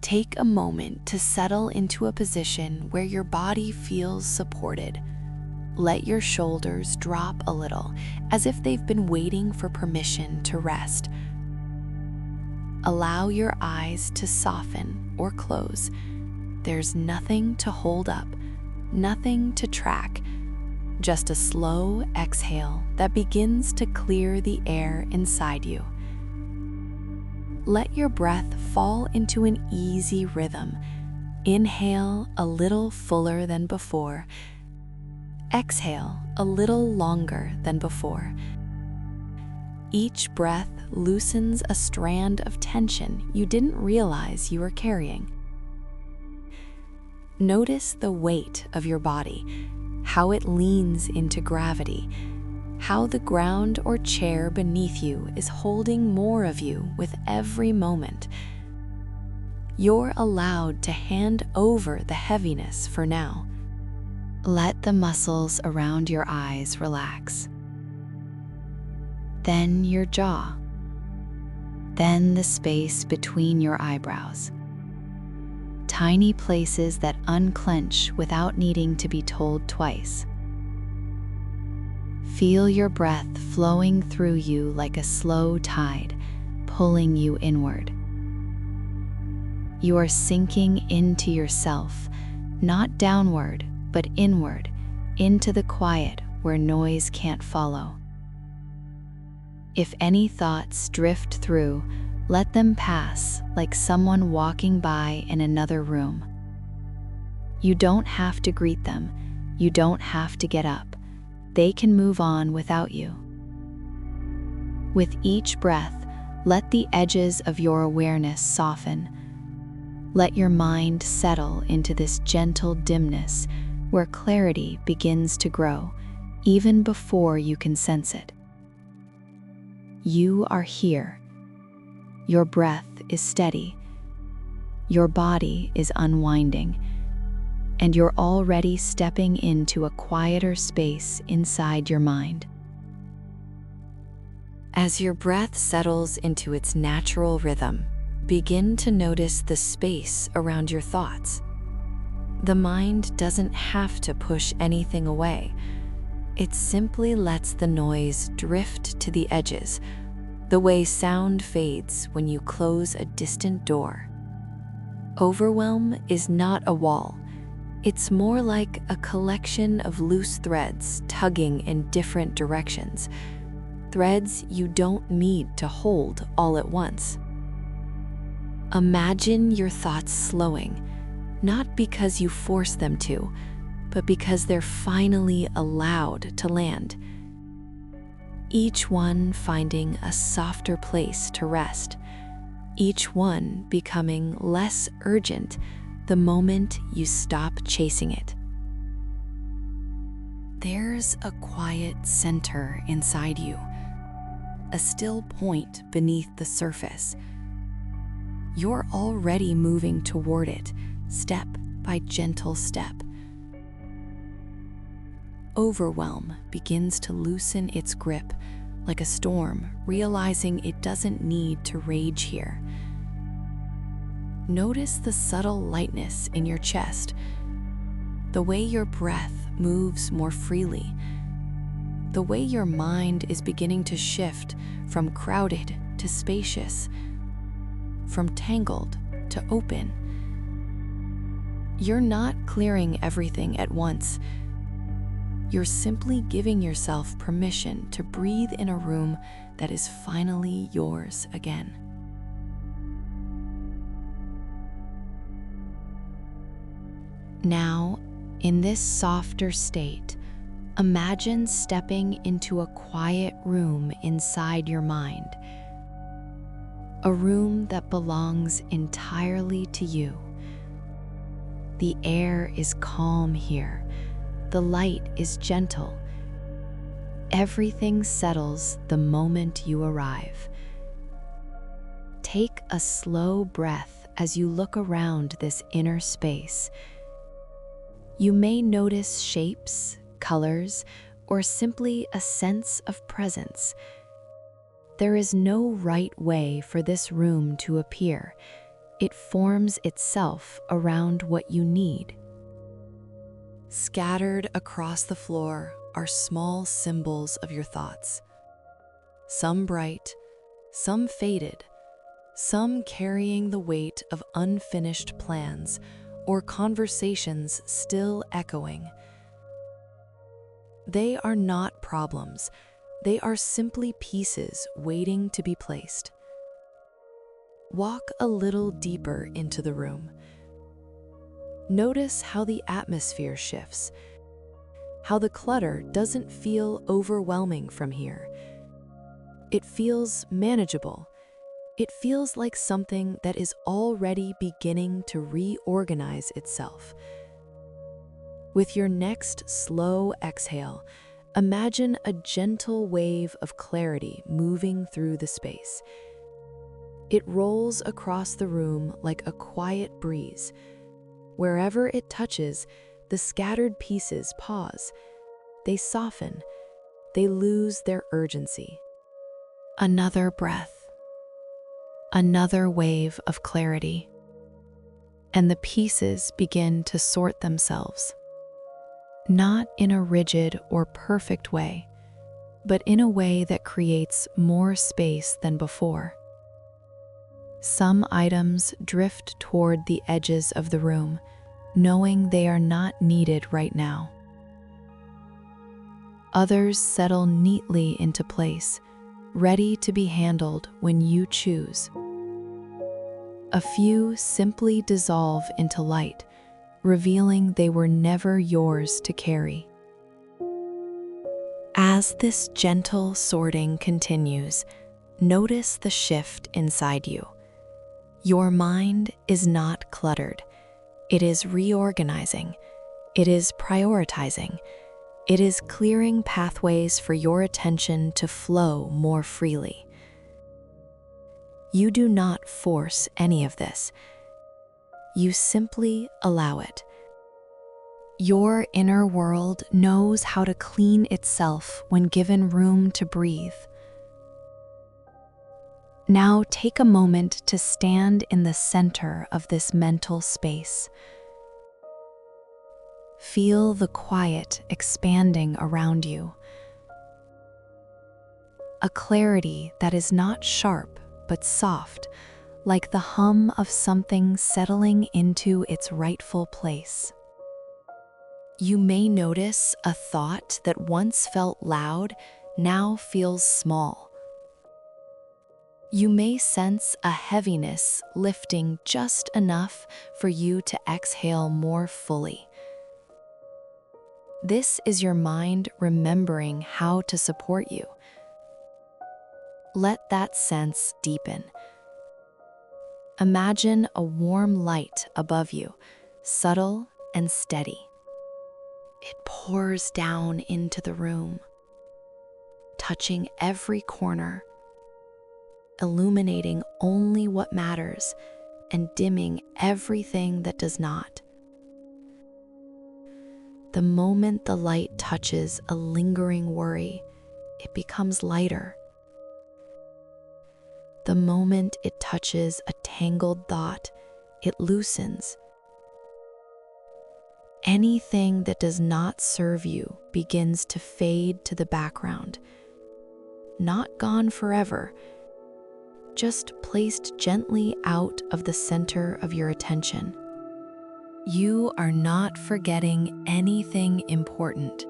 Take a moment to settle into a position where your body feels supported. Let your shoulders drop a little, as if they've been waiting for permission to rest. Allow your eyes to soften or close. There's nothing to hold up, nothing to track, just a slow exhale that begins to clear the air inside you. Let your breath fall into an easy rhythm. Inhale a little fuller than before. Exhale a little longer than before. Each breath loosens a strand of tension you didn't realize you were carrying. Notice the weight of your body, how it leans into gravity, how the ground or chair beneath you is holding more of you with every moment. You're allowed to hand over the heaviness for now. Let the muscles around your eyes relax. Then your jaw. Then the space between your eyebrows. Tiny places that unclench without needing to be told twice. Feel your breath flowing through you like a slow tide, pulling you inward. You are sinking into yourself, not downward, but inward, into the quiet where noise can't follow. If any thoughts drift through, let them pass like someone walking by in another room. You don't have to greet them. You don't have to get up. They can move on without you. With each breath, let the edges of your awareness soften. Let your mind settle into this gentle dimness where clarity begins to grow, even before you can sense it. You are here. Your breath is steady. Your body is unwinding. And you're already stepping into a quieter space inside your mind. As your breath settles into its natural rhythm, begin to notice the space around your thoughts. The mind doesn't have to push anything away. It simply lets the noise drift to the edges, the way sound fades when you close a distant door. Overwhelm is not a wall. It's more like a collection of loose threads tugging in different directions, threads you don't need to hold all at once. Imagine your thoughts slowing, not because you force them to, but because they're finally allowed to land. Each one finding a softer place to rest, each one becoming less urgent the moment you stop chasing it. There's a quiet center inside you, a still point beneath the surface. You're already moving toward it, step by gentle step. Overwhelm begins to loosen its grip, like a storm, realizing it doesn't need to rage here. Notice the subtle lightness in your chest, the way your breath moves more freely, the way your mind is beginning to shift from crowded to spacious, from tangled to open. You're not clearing everything at once. You're simply giving yourself permission to breathe in a room that is finally yours again. Now, in this softer state, imagine stepping into a quiet room inside your mind. A room that belongs entirely to you. The air is calm here. The light is gentle. Everything settles the moment you arrive. Take a slow breath as you look around this inner space. You may notice shapes, colors, or simply a sense of presence. There is no right way for this room to appear. It forms itself around what you need. Scattered across the floor are small symbols of your thoughts. Some bright, some faded, some carrying the weight of unfinished plans or conversations still echoing. They are not problems. They are simply pieces waiting to be placed. Walk a little deeper into the room. Notice how the atmosphere shifts, how the clutter doesn't feel overwhelming from here. It feels manageable. It feels like something that is already beginning to reorganize itself. With your next slow exhale, imagine a gentle wave of clarity moving through the space. It rolls across the room like a quiet breeze. Wherever it touches, the scattered pieces pause. They soften. They lose their urgency. Another breath. Another wave of clarity. And the pieces begin to sort themselves. Not in a rigid or perfect way, but in a way that creates more space than before. Some items drift toward the edges of the room, knowing they are not needed right now. Others settle neatly into place, ready to be handled when you choose. A few simply dissolve into light, revealing they were never yours to carry. As this gentle sorting continues, notice the shift inside you. Your mind is not cluttered. It is reorganizing. It is prioritizing. It is clearing pathways for your attention to flow more freely. You do not force any of this. You simply allow it. Your inner world knows how to clean itself when given room to breathe. Now take a moment to stand in the center of this mental space. Feel the quiet expanding around you. A clarity that is not sharp but soft, like the hum of something settling into its rightful place. You may notice a thought that once felt loud now feels small. You may sense a heaviness lifting just enough for you to exhale more fully. This is your mind remembering how to support you. Let that sense deepen. Imagine a warm light above you, subtle and steady. It pours down into the room, touching every corner, illuminating only what matters and dimming everything that does not. The moment the light touches a lingering worry, it becomes lighter. The moment it touches a tangled thought, it loosens. Anything that does not serve you begins to fade to the background. Not gone forever, just placed gently out of the center of your attention. You are not forgetting anything important.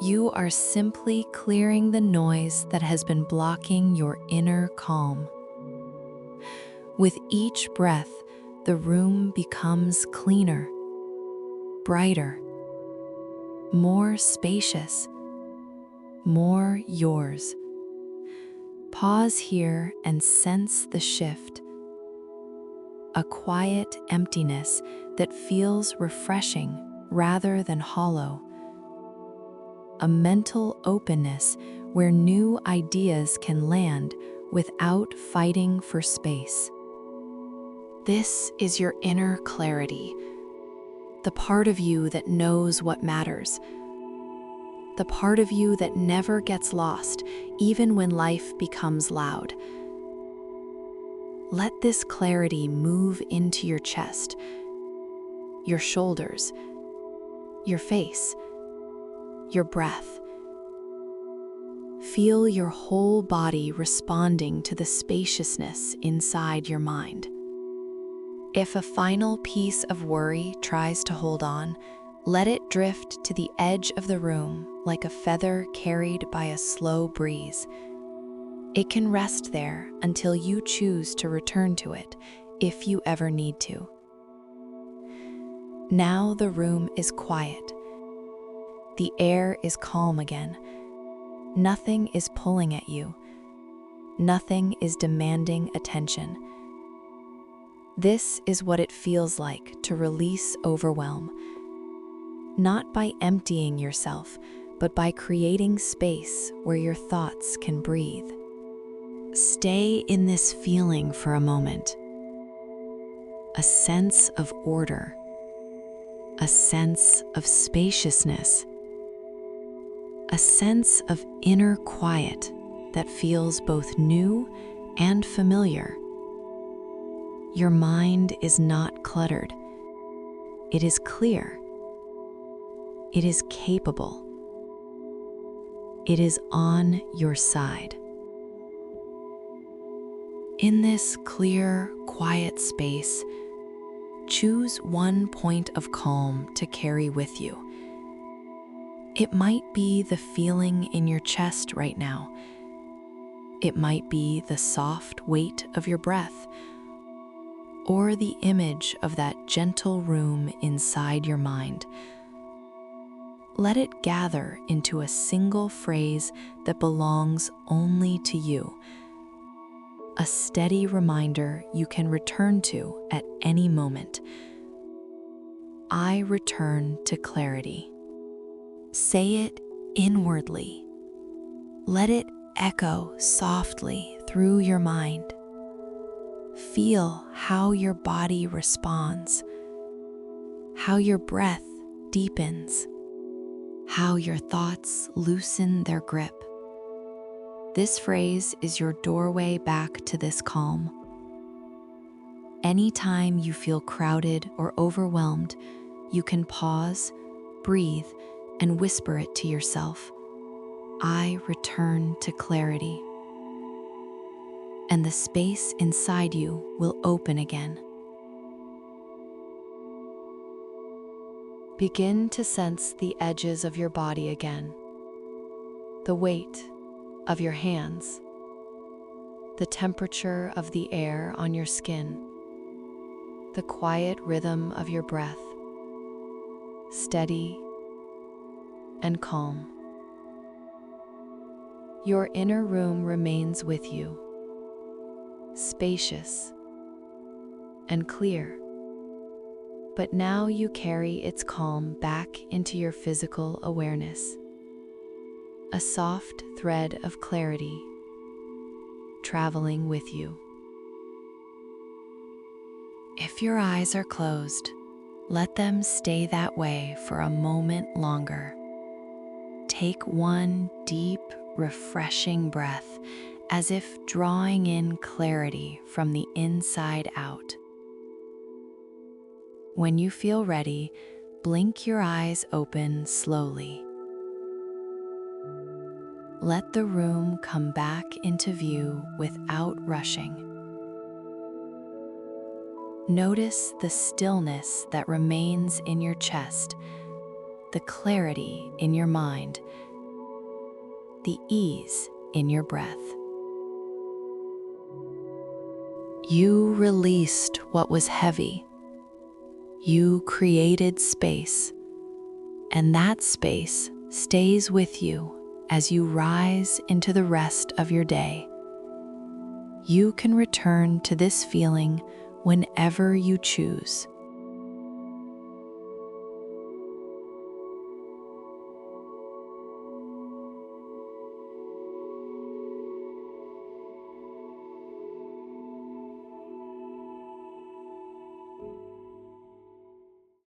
You are simply clearing the noise that has been blocking your inner calm. With each breath, the room becomes cleaner, brighter, more spacious, more yours. Pause here and sense the shift. A quiet emptiness that feels refreshing rather than hollow. A mental openness where new ideas can land without fighting for space. This is your inner clarity, the part of you that knows what matters, the part of you that never gets lost, even when life becomes loud. Let this clarity move into your chest, your shoulders, your face, your breath. Feel your whole body responding to the spaciousness inside your mind. If a final piece of worry tries to hold on, let it drift to the edge of the room like a feather carried by a slow breeze. It can rest there until you choose to return to it, if you ever need to. Now the room is quiet. The air is calm again. Nothing is pulling at you. Nothing is demanding attention. This is what it feels like to release overwhelm. Not by emptying yourself, but by creating space where your thoughts can breathe. Stay in this feeling for a moment. A sense of order, a sense of spaciousness, a sense of inner quiet that feels both new and familiar. Your mind is not cluttered. It is clear. It is capable. It is on your side. In this clear, quiet space, choose one point of calm to carry with you. It might be the feeling in your chest right now. It might be the soft weight of your breath, or the image of that gentle room inside your mind. Let it gather into a single phrase that belongs only to you. A steady reminder you can return to at any moment. I return to clarity. Say it inwardly. Let it echo softly through your mind. Feel how your body responds, how your breath deepens, how your thoughts loosen their grip. This phrase is your doorway back to this calm. Anytime you feel crowded or overwhelmed, you can pause, breathe, and whisper it to yourself. I return to clarity. And the space inside you will open again. Begin to sense the edges of your body again, the weight of your hands, the temperature of the air on your skin, the quiet rhythm of your breath, steady and calm. Your inner room remains with you, spacious and clear, but now you carry its calm back into your physical awareness. A soft thread of clarity traveling with you. If your eyes are closed, let them stay that way for a moment longer. Take one deep, refreshing breath, as if drawing in clarity from the inside out. When you feel ready, blink your eyes open slowly. Let the room come back into view without rushing. Notice the stillness that remains in your chest, the clarity in your mind, the ease in your breath. You released what was heavy. You created space, and that space stays with you as you rise into the rest of your day. You can return to this feeling whenever you choose.